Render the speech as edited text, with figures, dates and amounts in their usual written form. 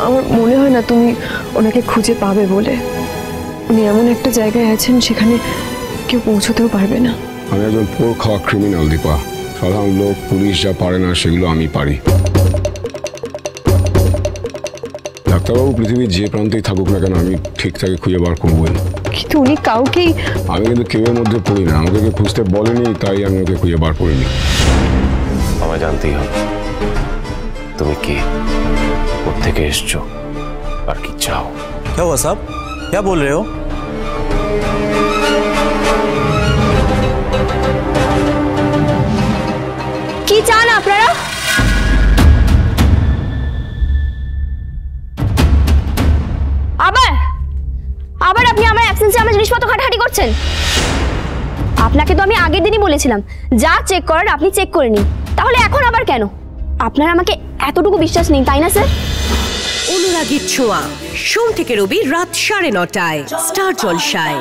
আমার মনে হয় না তুমি ওনাকে খুঁজে পাবে বলে। উনি এমন একটা জায়গায় আছেন সেখানে কেউ পৌঁছতেও পারবে না। আমি একজন পোড় খাওয়া ক্রিমিনাল দীপা। সাধারণ লোক পুলিশ যা পারে না সেগুলো আমি পারি। ডাক্তারবাবু পৃথিবীর যে প্রান্তেই থাকুক না কেন আমি ঠিক তাকে খুঁজে বার করবই। কিন্তু উনি কাউকেই। আমি কিন্তু কেউর মধ্যে পড়ি না, আমাকে কেউ খুঁজতে বলেনি তাই আমি ওকে খুঁজে বার করিনি। আমায় জানতেই হবে তুমি কে, কোত্থেকে এসছো আর কি চাও। क्या हुआ साहब, क्या बोल रहे हो? কি চান আপনারা? আবার আবার আপনি আমার অ্যাবসেন্সে আমার জিনিসপত্র ঘাটাঘাটি করছেন। আপনাকে তো আমি আগের দিনই বলেছিলাম যা চেক করার আপনি চেক করে নিন, তাহলে এখন আবার কেন? আপনার আমাকে এতটুকু বিশ্বাস নেই তাই না স্যার? অনুরাগীর ছোঁয়া সোম থেকে রবি রাত 9:30টায় স্টার জলসায়।